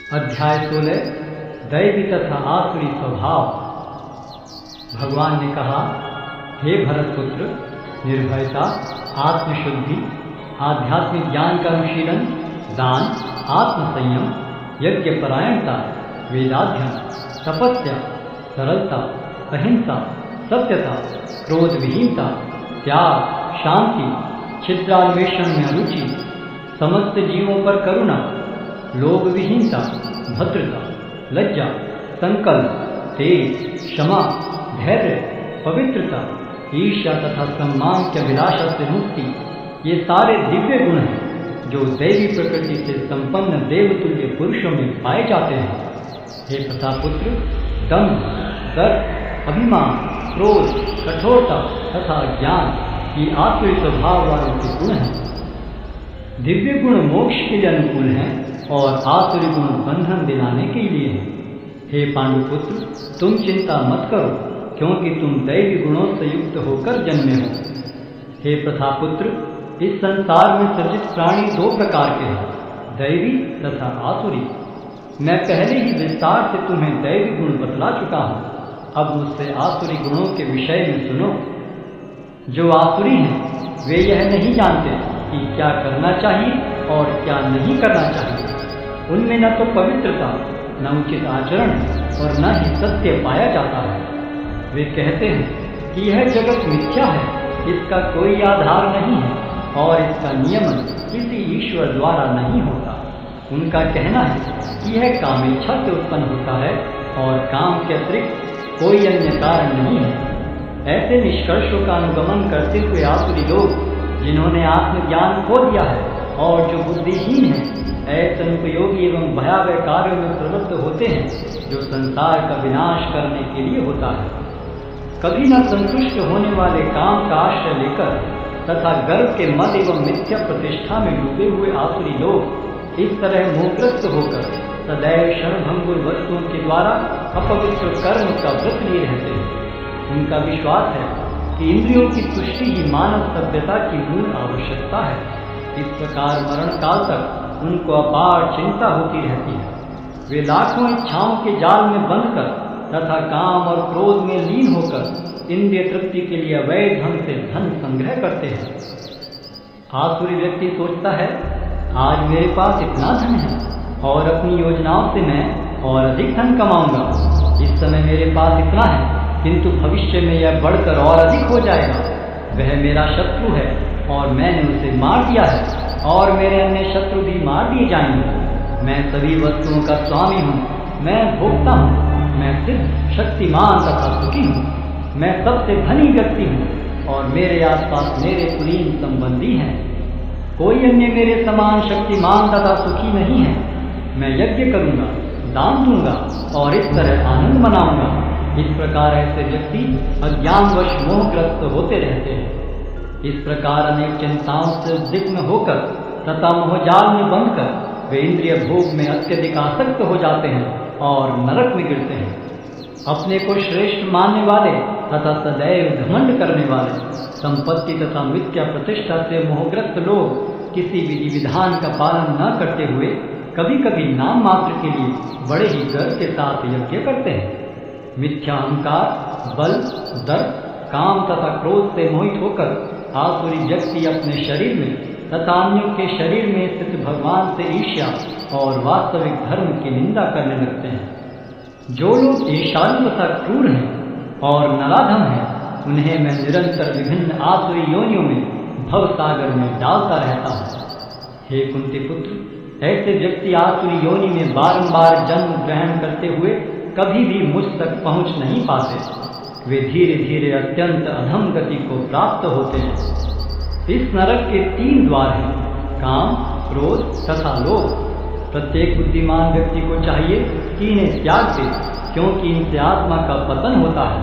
अध्याय 16 दैवी तथा आसुरी स्वभाव। भगवान ने कहा, हे भरतपुत्र, निर्भयता, आत्मशुद्धि, आध्यात्मिक ज्ञान का अनुशीलन, दान, आत्मसंयम, यज्ञपरायणता, वेदाध्ययन, तपस्या, सरलता, अहिंसा, सत्यता, क्रोध विहीनता, त्याग, शांति, छिद्रान्वेषण में अरुचि, समस्त जीवों पर करुणा, लोभ विहीनता, भद्रता, लज्जा, संकल्प, तेज, क्षमा, धैर्य, पवित्रता, ईर्ष्या तथा सम्मान के अभिलाषा से मुक्ति, ये सारे दिव्य गुण हैं जो दैवी प्रकृति से संपन्न देवतुल्य पुरुषों में पाए जाते हैं। हे प्रतापुत्र, दम्भ, गर्व, अभिमान, क्रोध, कठोरता तथा ज्ञान ये आसुरी स्वभाव वाले के गुण हैं। दिव्य गुण मोक्ष के लिए अनुकूल हैं और आसुरी गुण बंधन दिलाने के लिए हैं। हे पांडुपुत्र, तुम चिंता मत करो, क्योंकि तुम दैवी गुणों से युक्त होकर जन्मे हो। हे प्रथापुत्र, इस संसार में सृजित प्राणी दो प्रकार के हैं, दैवी तथा आसुरी। मैं पहले ही विस्तार से तुम्हें दैवी गुण बतला चुका हूँ। अब मुझसे आसुरी गुणों के विषय में सुनो। जो आसुरी हैं वे यह नहीं जानते कि क्या करना चाहिए और क्या नहीं करना चाहिए। उनमें न तो पवित्रता, न उचित आचरण और न ही सत्य पाया जाता है। वे कहते हैं कि यह जगत मिथ्या है, इसका कोई आधार नहीं है और इसका नियमन किसी ईश्वर द्वारा नहीं होता। उनका कहना है कि यह कामेच्छा से उत्पन्न होता है और काम के अतिरिक्त कोई अन्य कारण नहीं है। ऐसे निष्कर्षों का अनुगमन करते हुए आसुरी लोग, जिन्होंने आत्मज्ञान खो दिया है और जो बुद्धिहीन हैं, ऐसे अनुपयोगी एवं भयावह कार्यों में प्रवृत्त होते हैं जो संसार का विनाश करने के लिए होता है। कभी न संतुष्ट होने वाले काम का आश्रय लेकर तथा गर्व के मद एवं मिथ्या प्रतिष्ठा में डूबे हुए आसुरी लोग इस तरह मोहग्रस्त होकर सदैव क्षणभंगुर वस्तुओं के द्वारा अपवित्र कर्म का व्रत लिए रहते हैं। उनका विश्वास है कि इंद्रियों की तुष्टि ही मानव सभ्यता की मूल आवश्यकता है। इस प्रकार मरण काल तक उनको अपार चिंता होती रहती है। वे लाखों इच्छाओं के जाल में बंधकर तथा काम और क्रोध में लीन होकर इंद्रिय तृप्ति के लिए अवैध ढंग से धन संग्रह करते हैं। आसुरी व्यक्ति सोचता है, आज मेरे पास इतना धन है और अपनी योजनाओं से मैं और अधिक धन कमाऊंगा। इस समय मेरे पास इतना है, किंतु भविष्य में यह बढ़कर और अधिक हो जाएगा। वह मेरा शत्रु है और मैंने उसे मार दिया है और मेरे अन्य शत्रु भी मार दिए जाएंगे। मैं सभी वस्तुओं का स्वामी हूँ, मैं भोक्ता हूँ, मैं सिद्ध, शक्तिमान तथा सुखी हूँ। मैं सबसे धनी व्यक्ति हूँ और मेरे आसपास मेरे कुलीन संबंधी हैं। कोई अन्य मेरे समान शक्तिमान तथा सुखी नहीं है। मैं यज्ञ करूँगा, दान दूंगा और इस तरह आनंद मनाऊंगा। इस प्रकार ऐसे व्यक्ति अज्ञानवश मोहग्रस्त होते रहते हैं। इस प्रकार अनेक चिंताओं से उद्विग्न होकर तथा मोहजाल में बंधकर वे इंद्रिय भोग में अत्यधिक आसक्त हो जाते हैं और नरक में गिरते हैं। अपने को श्रेष्ठ मानने वाले तथा सदैव घमंड करने वाले, संपत्ति तथा मिथ्या प्रतिष्ठा से मोहग्रस्त लोग किसी विधि विधान का पालन न करते हुए कभी कभी नाम मात्र के लिए बड़े ही गर्व के साथ यज्ञ करते हैं। मिथ्या अहंकार, बल, दर्प, काम तथा क्रोध से मोहित होकर आसुरी व्यक्ति अपने शरीर में तथा अन्यों के शरीर में स्थित भगवान से ईर्ष्या और वास्तविक धर्म की निंदा करने लगते हैं। जो लोग ईर्ष्यालु तथा क्रूर हैं और नराधम हैं, उन्हें मैं निरंतर विभिन्न आसुरी योनियों में भव सागर में डालता रहता हूँ। हे कुंती पुत्र, ऐसे व्यक्ति आसुरी योनि में बारंबार जन्म ग्रहण करते हुए कभी भी मुझ तक पहुँच नहीं पाते। वे धीरे धीरे अत्यंत अधम गति को प्राप्त होते हैं। इस नरक के 3 द्वार हैं, काम, क्रोध तथा लोभ। प्रत्येक बुद्धिमान व्यक्ति को चाहिए कि इन्हें त्याग दे, क्योंकि इनसे आत्मा का पतन होता है।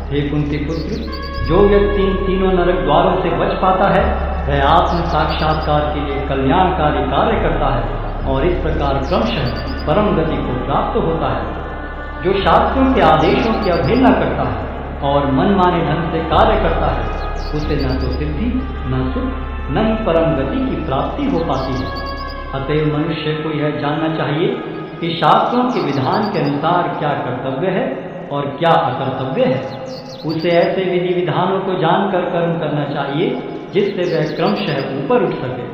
हे कुंती पुत्र, जो व्यक्ति इन तीनों नरक द्वारों से बच पाता है, वह आत्म साक्षात्कार के लिए कल्याणकारी कार्य करता है और इस प्रकार क्रमशः परम गति को प्राप्त होता है। जो शास्त्रों के आदेशों की अवहेलना करता है और मनमाने ढंग से कार्य करता है, उसे न तो सिद्धि, न सुख, न ही परम गति की प्राप्ति हो पाती है। अतएव मनुष्य को यह जानना चाहिए कि शास्त्रों के विधान के अनुसार क्या कर्तव्य है और क्या अकर्तव्य है। उसे ऐसे विधि विधानों को जानकर कर्म करना चाहिए जिससे वह क्रमशः ऊपर उठ सके।